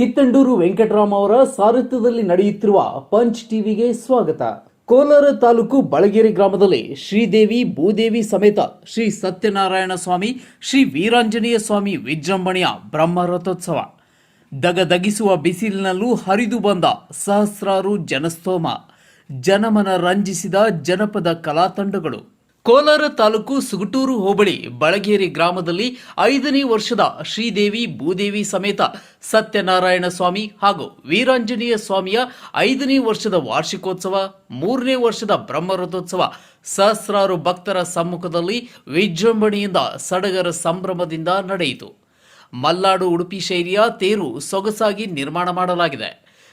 ಕಿತ್ತಂಡೂರು ವೆಂಕಟರಾಮ್ ಅವರ ಸಾರಥ್ಯದಲ್ಲಿ ನಡೆಯುತ್ತಿರುವ ಪಂಚ್ ಟಿವಿಗೆ ಸ್ವಾಗತ. ಕೋಲಾರ ತಾಲೂಕು ಬಳಗೇರಿ ಗ್ರಾಮದಲ್ಲಿ ಶ್ರೀದೇವಿ ಭೂದೇವಿ ಸಮೇತ ಶ್ರೀ ಸತ್ಯನಾರಾಯಣ ಸ್ವಾಮಿ ಶ್ರೀ ವೀರಾಂಜನೇಯ ಸ್ವಾಮಿ ವಿಜೃಂಭಣೆಯ ಬ್ರಹ್ಮರಥೋತ್ಸವ. ದಗದಗಿಸುವ ಬಿಸಿಲಿನಲ್ಲೂ ಹರಿದು ಬಂದ ಸಹಸ್ರಾರು ಜನಸ್ತೋಮ, ಜನಮನ ರಂಜಿಸಿದ ಜನಪದ ಕಲಾತಂಡಗಳು. ಕೋಲಾರ ತಾಲೂಕು ಸುಗಟೂರು ಹೋಬಳಿ ಬಳಗೇರಿ ಗ್ರಾಮದಲ್ಲಿ 5ನೇ ವರ್ಷದ ಶ್ರೀದೇವಿ ಭೂದೇವಿ ಸಮೇತ ಸತ್ಯನಾರಾಯಣ ಸ್ವಾಮಿ ಹಾಗೂ ವೀರಾಂಜನೇಯ ಸ್ವಾಮಿಯ 5ನೇ ವರ್ಷದ ವಾರ್ಷಿಕೋತ್ಸವ, 3ನೇ ವರ್ಷದ ಬ್ರಹ್ಮರಥೋತ್ಸವ ಸಹಸ್ರಾರು ಭಕ್ತರ ಸಮ್ಮುಖದಲ್ಲಿ ವಿಜೃಂಭಣೆಯಿಂದ ಸಡಗರ ಸಂಭ್ರಮದಿಂದ ನಡೆಯಿತು. ಮಲ್ನಾಡು ಉಡುಪಿ ಶೈಲಿಯ ತೇರು ಸೊಗಸಾಗಿ ನಿರ್ಮಾಣ ಮಾಡಲಾಗಿದೆ.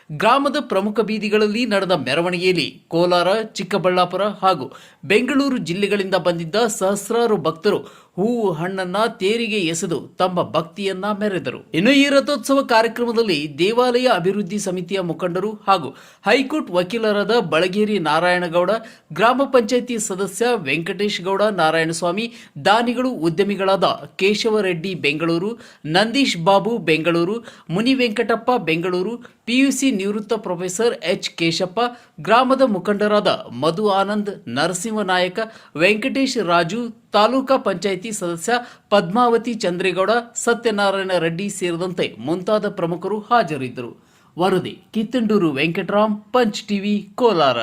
ಗ್ರಾಮದ ಪ್ರಮುಖ ಬೀದಿಗಳಲ್ಲಿ ನಡೆದ ಮೆರವಣಿಗೆಯಲ್ಲಿ ಕೋಲಾರ, ಚಿಕ್ಕಬಳ್ಳಾಪುರ ಹಾಗೂ ಬೆಂಗಳೂರು ಜಿಲ್ಲೆಗಳಿಂದ ಬಂದಿದ್ದ ಸಹಸ್ರಾರು ಭಕ್ತರು ಹೂವು ಹಣ್ಣನ್ನ ತೇರಿಗೆ ಎಸೆದು ತಮ್ಮ ಭಕ್ತಿಯನ್ನ ಮೆರೆದರು. ಇನ್ನು ಈ ರಥೋತ್ಸವ ಕಾರ್ಯಕ್ರಮದಲ್ಲಿ ದೇವಾಲಯ ಅಭಿವೃದ್ಧಿ ಸಮಿತಿಯ ಮುಖಂಡರು ಹಾಗೂ ಹೈಕೋರ್ಟ್ ವಕೀಲರಾದ ಬಳಗೇರಿ ನಾರಾಯಣಗೌಡ, ಗ್ರಾಮ ಪಂಚಾಯಿತಿ ಸದಸ್ಯ ವೆಂಕಟೇಶ್ ಗೌಡ ನಾರಾಯಣಸ್ವಾಮಿ, ದಾನಿಗಳು ಉದ್ಯಮಿಗಳಾದ ಕೇಶವರೆಡ್ಡಿ ಬೆಂಗಳೂರು, ನಂದೀಶ್ ಬಾಬು ಬೆಂಗಳೂರು, ಮುನಿ ವೆಂಕಟಪ್ಪ ಬೆಂಗಳೂರು, ಪಿಯುಸಿ ನಿವೃತ್ತ ಪ್ರೊಫೆಸರ್ ಎಚ್ ಕೇಶಪ್ಪ, ಗ್ರಾಮದ ಮುಖಂಡರಾದ ಮಧು ಆನಂದ್, ನರಸಿಂಹ ನಾಯಕ, ವೆಂಕಟೇಶ್ ರಾಜು, ತಾಲೂಕಾ ಪಂಚಾಯಿತಿ ಸದಸ್ಯ ಪದ್ಮಾವತಿ ಚಂದ್ರೇಗೌಡ, ಸತ್ಯನಾರಾಯಣ ರೆಡ್ಡಿ ಸೇರಿದಂತೆ ಮುಂತಾದ ಪ್ರಮುಖರು ಹಾಜರಿದ್ದರು. ವರದಿ ಕಿತ್ತಂಡೂರು ವೆಂಕಟರಾಮ್, ಪಂಚ್ ಟಿವಿ, ಕೋಲಾರ.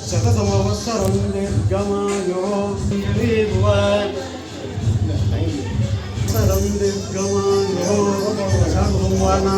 शततमवत्सरं निर्गमायो सरं निर्गमायो सर्ववानां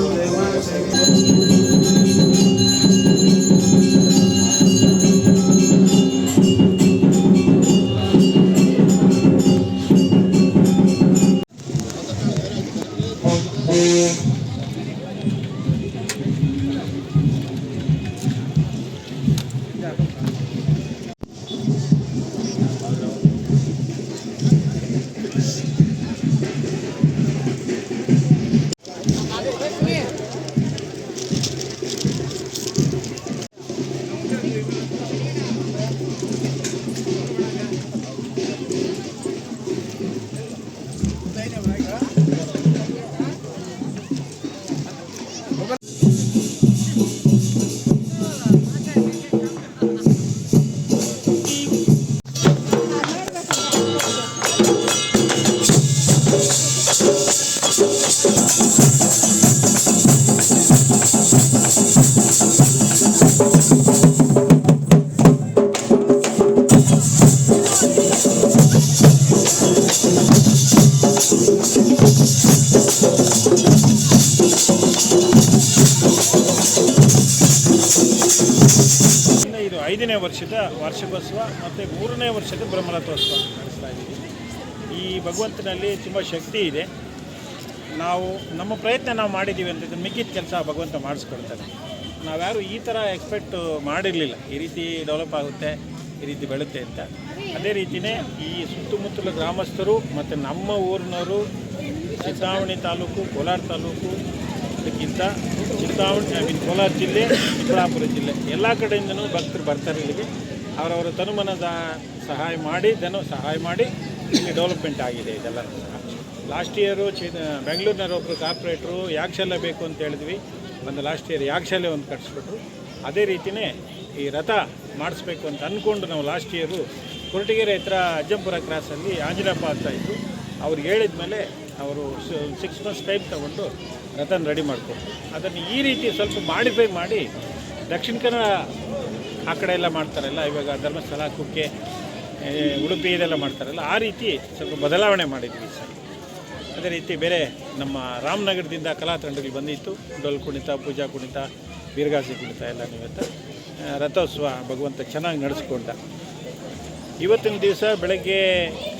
ಇದು 5ನೇ ವರ್ಷದ ವಾರ್ಷಿಕೋತ್ಸವ ಮತ್ತು 3ನೇ ವರ್ಷದ ಬ್ರಹ್ಮರಥೋತ್ಸವ ನಡೆಸ್ತಾ ಇದ್ದೀವಿ. ಈ ಭಗವಂತನಲ್ಲಿ ತುಂಬ ಶಕ್ತಿ ಇದೆ. ನಾವು ನಮ್ಮ ಪ್ರಯತ್ನ ನಾವು ಮಾಡಿದ್ದೀವಿ ಅಂತ ಮಿಕ್ಕಿದ ಕೆಲಸ ಭಗವಂತ ಮಾಡಿಸ್ಕೊಡ್ತಾರೆ. ನಾವ್ಯಾರು ಈ ಥರ ಎಕ್ಸ್ಪೆಕ್ಟ್ ಮಾಡಿರಲಿಲ್ಲ, ಈ ರೀತಿ ಡೆವಲಪ್ ಆಗುತ್ತೆ, ಈ ರೀತಿ ಬೆಳುತ್ತೆ ಅಂತ. ಅದೇ ರೀತಿಯೇ ಈ ಸುತ್ತಮುತ್ತಲ ಗ್ರಾಮಸ್ಥರು ಮತ್ತು ನಮ್ಮ ಊರಿನವರು ಚಿಂತಾಮಣಿ ತಾಲೂಕು, ಕೋಲಾರ ತಾಲೂಕು, ಅದಕ್ಕಿಂತ ಕೋಲಾರ ಜಿಲ್ಲೆ, ಚಿಕ್ಕಬಳ್ಳಾಪುರ ಜಿಲ್ಲೆ ಎಲ್ಲ ಕಡೆಯಿಂದನೂ ಭಕ್ತರು ಬರ್ತಾರೆ ಇಲ್ಲಿಗೆ. ಅವರವರ ತನುಮನದ ಸಹಾಯ ಮಾಡಿ ಇಲ್ಲಿ ಡೆವಲಪ್ಮೆಂಟ್ ಆಗಿದೆ ಇದೆಲ್ಲ ಸಹ. ಲಾಸ್ಟ್ ಇಯರು ಬೆಂಗಳೂರಿನವ್ರು ಒಬ್ಬರು ಕಾರ್ಪೊರೇಟ್ರು ಯಾಗಶಾಲೆ ಬೇಕು ಅಂತ ಹೇಳಿದ್ವಿ, ಒಂದು ಲಾಸ್ಟ್ ಇಯರ್ ಯಾಗಶಾಲೆ ಒಂದು ಕಟ್ಸ್ಬಿಟ್ರು. ಅದೇ ರೀತಿಯೇ ಈ ರಥ ಮಾಡಿಸ್ಬೇಕು ಅಂತ ಅಂದ್ಕೊಂಡು ನಾವು ಲಾಸ್ಟ್ ಇಯರು ಕೊರಟಗೆರೆ ಹತ್ರ ಅಜ್ಜಂಪುರ ಕ್ರಾಸಲ್ಲಿ ಆಂಜನಪ್ಪ ಅಂತ ಇದ್ದು ಅವ್ರಿಗೆ ಹೇಳಿದ ಮೇಲೆ ಅವರು 6 months ಟೈಮ್ ತೊಗೊಂಡು ರಥನ ರೆಡಿ ಮಾಡಿಕೊಟ್ರು. ಅದನ್ನು ಈ ರೀತಿ ಸ್ವಲ್ಪ ಮಾಡಿಫೈ ಮಾಡಿ ದಕ್ಷಿಣ ಕನ್ನಡ ಆ ಕಡೆ ಎಲ್ಲ ಮಾಡ್ತಾರಲ್ಲ, ಇವಾಗ ಧರ್ಮಸ್ಥಳ, ಕುಕ್ಕೆ, ಉಡುಪಿ ಇದೆಲ್ಲ ಮಾಡ್ತಾರಲ್ಲ, ಆ ರೀತಿ ಸ್ವಲ್ಪ ಬದಲಾವಣೆ ಮಾಡಿದ್ವಿ ಸರ್. ಅದೇ ರೀತಿ ಬೇರೆ ನಮ್ಮ ರಾಮನಗರದಿಂದ ಕಲಾ ತಂಡಗಳು ಬಂದಿತ್ತು. ಡೊಲ್ ಕುಣಿತ, ಪೂಜಾ ಕುಣಿತ, ಬೀರ್ಗಾಸಿ ಕುಣಿತ ಎಲ್ಲ ಇವತ್ತು ರಥೋತ್ಸವ ಭಗವಂತ ಚೆನ್ನಾಗಿ ನಡೆಸ್ಕೊಂಡ. ಇವತ್ತಿನ ದಿವಸ ಬೆಳಗ್ಗೆ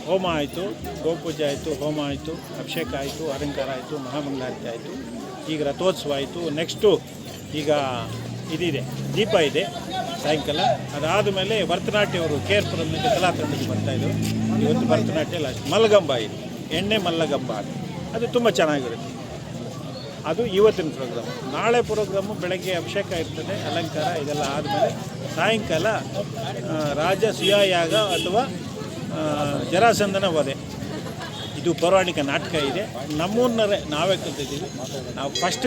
ಹೋಮ ಆಯಿತು, ಗೋಪೂಜೆ ಆಯಿತು, ಹೋಮ ಆಯಿತು, ಅಭಿಷೇಕ ಆಯಿತು, ಅಲಂಕಾರ ಆಯಿತು, ಮಹಾಮಂಗಳಾರತಿ ಆಯಿತು. ಈಗ ರಥೋತ್ಸವ ಆಯಿತು. ನೆಕ್ಸ್ಟು ಈಗ ಇದಿದೆ, ದೀಪ ಇದೆ ಸಾಯಂಕಾಲ. ಅದಾದ ಮೇಲೆ ಭರತನಾಟ್ಯ ಅವರು ಕೇರ್ಪುರಮ್ನಿಂದ ಕಲಾ ತಂಡಕ್ಕೆ ಬರ್ತಾಯಿದ್ರು. ಇವತ್ತು ಭರತನಾಟ್ಯ ಲಾಸ್ಟ್ ಮಲ್ಲಗಂಬ ಇದೆ, ಎಣ್ಣೆ ಮಲ್ಲಗಂಬ ಅದು ತುಂಬ ಚೆನ್ನಾಗಿರುತ್ತೆ. ಅದು ಇವತ್ತಿನ ಪ್ರೋಗ್ರಾಮ್. ನಾಳೆ ಪ್ರೋಗ್ರಾಮು ಬೆಳಗ್ಗೆ ಅಭಿಷೇಕ ಇರ್ತದೆ, ಅಲಂಕಾರ ಇದೆಲ್ಲ ಆದಮೇಲೆ ಸಾಯಂಕಾಲ ರಾಜಸೂಯ ಯಾಗ ಅಥವಾ ಜರಾಸಂಧನ ವಧೆ, ಇದು ಪೌರಾಣಿಕ ನಾಟಕ ಇದೆ. ನಮ್ಮೂರಿನವರೇ ನಾವೇ ಕಲ್ತಿದ್ದೀವಿ. ನಾವು ಫಸ್ಟ್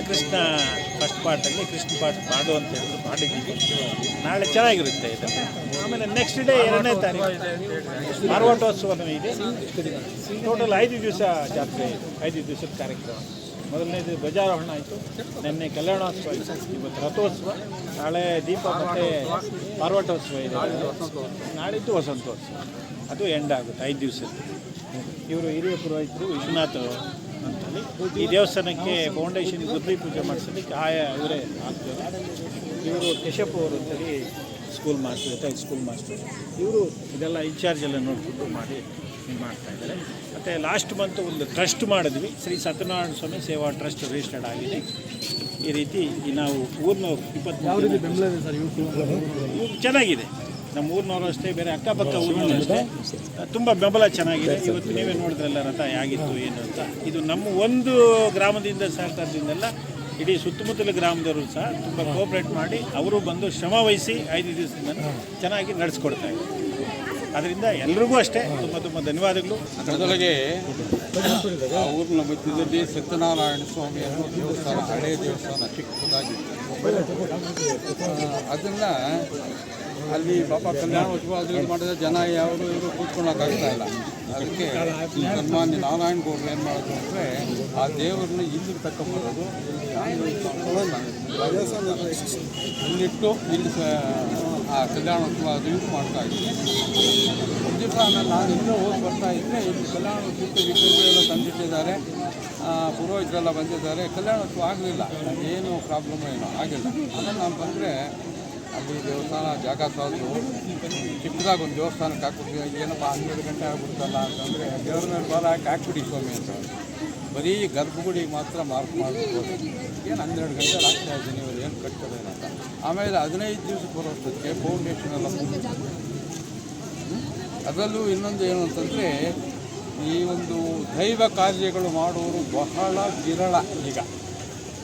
ಪಾರ್ಟಲ್ಲಿ ಕೃಷ್ಣ ಪಾಠ ಮಾಡು ಅಂತ ಹೇಳಿದ್ರು, ಮಾಡಿದ್ದೀವಿ. ನಾಳೆ ಚೆನ್ನಾಗಿರುತ್ತೆ ಇದನ್ನು. ಆಮೇಲೆ ನೆಕ್ಸ್ಟ್ ಡೇ 2ನೇ ತಾರೀಕು ಮಾರ್ವಾಟೋತ್ಸವನೂ ಇದೆ. ಟೋಟಲ್ 5 ದಿವಸ ಜಾತ್ರೆ ಇದೆ, 5 ದಿವಸದ ಕಾರ್ಯಕ್ರಮ. ಮೊದಲನೇದು ಧ್ವಜಾರೋಹಣ ಆಯಿತು, ನಿನ್ನೆ ಕಲ್ಯಾಣೋತ್ಸವ ಆಯಿತು, ಇವತ್ತು ರಥೋತ್ಸವ, ನಾಳೆ ದೀಪ ಮತ್ತು ಪಾರ್ವಟೋತ್ಸವ ಇದೆ, ನಾಳಿದ್ದು ವಸಂತೋತ್ಸವ. ಅದು ಎಂಡ್ ಆಗುತ್ತೆ 5 ದಿವಸದ್ದು. ಇವರು ಹಿರಿಯ ಪುರೋಹಿತರು ವಿಶ್ವನಾಥ್ ಅಂತೇಳಿ ಈ ದೇವಸ್ಥಾನಕ್ಕೆ ಫೌಂಡೇಶನ್ ಗುದ್ಲಿ ಪೂಜೆ ಮಾಡಿಸೋದಕ್ಕೆ ಇವರೇ ಆಗ್ತಾರೆ. ಇವರು ಕೆಶಪ್ ಅವರು ಅಂತೇಳಿ ಸ್ಕೂಲ್ ಮಾಸ್ಟರ್. ಇವರು ಇದೆಲ್ಲ ಇನ್ಚಾರ್ಜ್ ಎಲ್ಲ ನೋಡಿಕೊಂಡು ಮಾಡಿ ಮಾಡ್ತಾಯಿದ್ದಾರೆ. ಮತ್ತು ಲಾಸ್ಟ್ ಮಂತ್ ಒಂದು ಟ್ರಸ್ಟ್ ಮಾಡಿದ್ವಿ, ಶ್ರೀ ಸತ್ಯನಾರಾಯಣ ಸ್ವಾಮಿ ಸೇವಾ ಟ್ರಸ್ಟ್ ರಿಜಿಸ್ಟರ್ಡ್ ಆಗಿದೆ. ಈ ರೀತಿ ನಾವು ಊರಿನವ್ರು 23 ಬೆಂಬಲ ಇದೆ ಸರ್. ಇವು ಚೆನ್ನಾಗಿದೆ, ನಮ್ಮ ಊರಿನವರು ಅಷ್ಟೇ, ಬೇರೆ ಅಕ್ಕಪಕ್ಕ ಊರಿನವರು ಅಷ್ಟೇ ತುಂಬ ಬೆಂಬಲ ಚೆನ್ನಾಗಿದೆ. ಇವತ್ತು ನೀವೇ ನೋಡಿದ್ರಲ್ಲ ರಥ ಹೇಗಿತ್ತು ಏನು ಅಂತ. ಇದು ನಮ್ಮ ಒಂದು ಗ್ರಾಮದಿಂದ ಸಹಕಾರದಿಂದೆಲ್ಲ ಇಡೀ ಸುತ್ತಮುತ್ತಲ ಗ್ರಾಮದವರು ಸಹ ತುಂಬ ಕೋಆಪ್ರೇಟ್ ಮಾಡಿ ಅವರು ಬಂದು ಶ್ರಮ ವಹಿಸಿ 5 ದಿವಸದಿಂದ ಚೆನ್ನಾಗಿ ನಡೆಸ್ಕೊಡ್ತಾ ಇದ್ದಾರೆ. ಅದರಿಂದ ಎಲ್ರಿಗೂ ಅಷ್ಟೇ ತುಂಬ ಧನ್ಯವಾದಗಳು. ಅದರೊಳಗೆ ಊರಿನ ಮಧ್ಯದಲ್ಲಿ ಸತ್ಯನಾರಾಯಣ ಸ್ವಾಮಿ ಅನ್ನೋ ದೇವಸ್ಥಾನ, ಹಳೆಯ ದೇವಸ್ಥಾನ ಚಿಕ್ಕದಾಗಿತ್ತು. ಅದನ್ನು ಅಲ್ಲಿ ಪಾಪ ಕಲ್ಯಾಣೋತ್ಸವ ಅದು ಮಾಡಿದ್ರೆ ಜನ ಯಾರು ಇವರು ಕೂತ್ಕೊಳ್ಳೋಕ್ಕಾಗ್ತಾ ಇಲ್ಲ. ಅದಕ್ಕೆ ಸನ್ಮಾನ್ಯ ನಾರಾಯಣ ಗೌಡರು ಏನು ಮಾಡೋದು ಅಂದರೆ ಆ ದೇವರನ್ನ ಇಲ್ಲಿಗೆ ತಗೊಂಬರೋದು, ಇಲ್ಲಿ ಆಂಜನೇಯ ಸ್ವಾಮಿ ಇಲ್ಲಿಟ್ಟು ಇಲ್ಲಿ ಆ ಕಲ್ಯಾಣೋತ್ಸವ ಅದು ಇದು ಮಾಡ್ತಾ ಇದ್ದೀನಿ. ಒಂದು ದಿವಸ ನಾನು ಇನ್ನೂ ಹೋಗಿ ಬರ್ತಾ ಇದ್ದರೆ ಇಲ್ಲಿ ಕಲ್ಯಾಣೋತ್ಸವಕ್ಕೆ ವಿಗ್ರಹಗಳೆಲ್ಲ ತಂದಿಟ್ಟಿದ್ದಾರೆ, ಪುರೋಹಿತರೆಲ್ಲ ಬಂದಿದ್ದಾರೆ. ಕಲ್ಯಾಣೋತ್ಸವ ಆಗಲಿಲ್ಲ, ಏನು ಪ್ರಾಬ್ಲಮ್ ಏನೋ ಆಗಿಲ್ಲ. ಆಮೇಲೆ ನಾನು ಬಂದರೆ ಅಲ್ಲಿ ದೇವಸ್ಥಾನ ಜಾಗ ಸಾಲದು, ಚಿಕ್ಕದಾಗಿ ಒಂದು ದೇವಸ್ಥಾನಕ್ಕೆ ಹಾಕ್ಬಿಟ್ಟು ಏನಪ್ಪ 12 ಗಂಟೆ ಆಗ್ಬಿಡ್ತಲ್ಲ ಅಂತಂದರೆ ದೇವ್ರ ಮೇಲೆ ಬಾರ ಹಾಕ್ಬಿಡಿ ಸ್ವಾಮಿ ಅಂತ. ಬರೀ ಗರ್ಭಗುಡಿಗೆ ಮಾತ್ರ ಮಾರ್ಕ್ ಮಾಡಿಬಿಟ್ಟು ಏನು 12 ಗಂಟೆ ಹಾಕ್ತಾ ಇದ್ದೀನಿ, ಇವರು ಏನು ಕಟ್ತದೇನೋ ಅಂತ. ಆಮೇಲೆ 15 ದಿವಸಕ್ಕೆ ಬರೋಷ್ಟಕ್ಕೆ ಫೌಂಡೇಶನ್ ಎಲ್ಲ ಮುಗಿದು. ಅದರಲ್ಲೂ ಇನ್ನೊಂದು ಏನು ಅಂತಂದರೆ ಈ ಒಂದು ದೈವ ಕಾರ್ಯಗಳು ಮಾಡೋರು ಬಹಳ ವಿರಳ, ಈಗ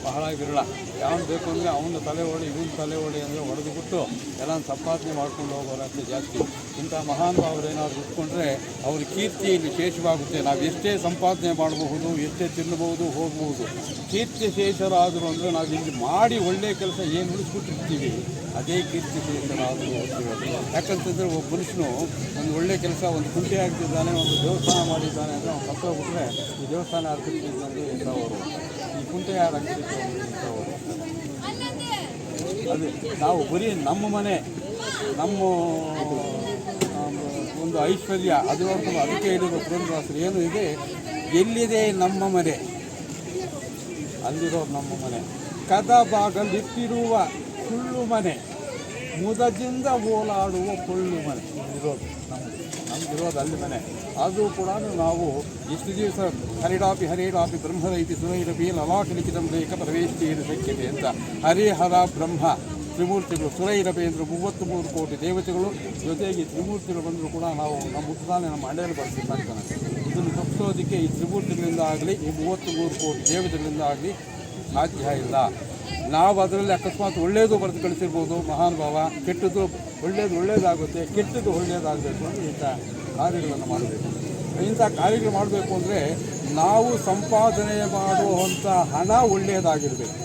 ಬಹಳ ವಿರಳ. ಯಾವನು ಬೇಕು ಅಂದರೆ ಅವನ ತಲೆ ಹೊಡಿ ಇವನ ತಲೆ ಹೊಡಿ ಅಂದರೆ ಹೊಡೆದುಬಿಟ್ಟು ಎಲ್ಲ ಸಂಪಾದನೆ ಮಾಡ್ಕೊಂಡು ಹೋಗೋರಂತೆ ಜಾಸ್ತಿ. ಇಂಥ ಮಹಾನ್ ಭಾವರೇನಾದ್ರು ಇಟ್ಕೊಂಡ್ರೆ ಅವ್ರ ಕೀರ್ತಿ ಇಲ್ಲಿ ಶೇಷವಾಗುತ್ತೆ. ನಾವು ಎಷ್ಟೇ ಸಂಪಾದನೆ ಮಾಡಬಹುದು, ಎಷ್ಟೇ ತಿನ್ನಬಹುದು, ಹೋಗ್ಬೋದು. ಕೀರ್ತಿ ಶೇಷರಾದರು ಅಂದರೆ ನಾವು ಇಲ್ಲಿ ಮಾಡಿ ಒಳ್ಳೆಯ ಕೆಲಸ ಏನು ಉಳಿಸ್ಬಿಟ್ಟಿರ್ತೀವಿ, ಅದೇ ಕೀರ್ತಿ ಶೇಷರಾದರು ಹೋಗ್ತೀವಿ. ಯಾಕಂತಂದರೆ ಒಬ್ಬ ಮನುಷ್ಯನು ಒಂದು ಒಳ್ಳೆಯ ಕೆಲಸ, ಒಂದು ಕುಂಟೆ ಹಾಕ್ತಿದ್ದಾನೆ, ಒಂದು ದೇವಸ್ಥಾನ ಮಾಡಿದ್ದಾನೆ ಅಂದರೆ ಅವ್ನು ಸತ್ತೋಗ್ಬಿಟ್ರೆ ಈ ದೇವಸ್ಥಾನ ಹಾಕ್ತಿದ್ದಂಗೆ ಇಂಥವರು, ಈ ಕುಂಟೆ ಯಾರು ಹಾಕ್ತಿದ್ರು ಇಂಥವರು. ಅದು ನಾವು ಬರೀ ನಮ್ಮ ಮನೆ, ನಮ್ಮ ಒಂದು ಐಶ್ವರ್ಯ ಅದು ನೋಡ್ಕೊಂಡು ಅದಕ್ಕೆ ಹೇಳಿರೋ ಪುರಂದರದಾಸರು ಏನು ಇದೆ, ಎಲ್ಲಿದೆ ನಮ್ಮ ಮನೆ ಅಲ್ಲಿರೋ ನಮ್ಮ ಮನೆ, ಕದ ಬಾಗಲಿಟ್ಟಿರುವ ಸುಳ್ಳು ಮನೆ, ಮುದದಿಂದ ಓಲಾಡುವ ಕೊಳ್ಳು ಮನೆ ಇರೋದು ನಮಗಿರೋದು ಅಲ್ಲಿ ಮನೆ. ಅದು ಕೂಡ ನಾವು ಇಷ್ಟು ದಿವಸ ಹರಿಡಾಪಿ ಬ್ರಹ್ಮದೈತಿ ಸುರೈರಪಿ ಲಲಾಟಲಿಖಿತಂ ಲೇಖ ಪ್ರವೇಶಿಸಲು ಶಕ್ಯತೆ ಅಂತ ಹರಿಹರ ಬ್ರಹ್ಮ ತ್ರಿಮೂರ್ತಿಗಳು, ಸುರೈರಪಿ ಅಂದರೆ 33 ಕೋಟಿ ದೇವತೆಗಳು, ಜೊತೆಗೆ ತ್ರಿಮೂರ್ತಿಗಳು ಬಂದರೂ ಕೂಡ ನಾವು ನಮ್ಮ ಹುಟ್ಟದಾನೆ ನಮ್ಮ ಹಣೆಯಲ್ಲಿ ಬರ್ತಿರ್ತಾನೆ. ಇದನ್ನು ತಪ್ಪಿಸೋದಕ್ಕೆ ಈ ತ್ರಿಮೂರ್ತಿಗಳಿಂದ ಆಗಲಿ, ಈ 33 ಕೋಟಿ ದೇವತೆಗಳಿಂದ ಆಗಲಿ ಸಾಧ್ಯ ಇಲ್ಲ. ನಾವು ಅದರಲ್ಲಿ ಅಕಸ್ಮಾತ್ ಒಳ್ಳೆಯದು ಬರೆದು ಕಳಿಸಿರ್ಬೋದು ಮಹಾನುಭಾವ, ಕೆಟ್ಟದ್ದು ಒಳ್ಳೆಯದಾಗುತ್ತೆ, ಕೆಟ್ಟದ್ದು ಒಳ್ಳೆಯದಾಗಬೇಕು ಅಂದರೆ ಇಂಥ ಕಾರ್ಯಗಳನ್ನು ಮಾಡಬೇಕು. ಇಂಥ ಕಾರ್ಯಗಳು ಮಾಡಬೇಕು ಅಂದರೆ ನಾವು ಸಂಪಾದನೆ ಮಾಡುವಂಥ ಹಣ ಒಳ್ಳೆಯದಾಗಿರಬೇಕು.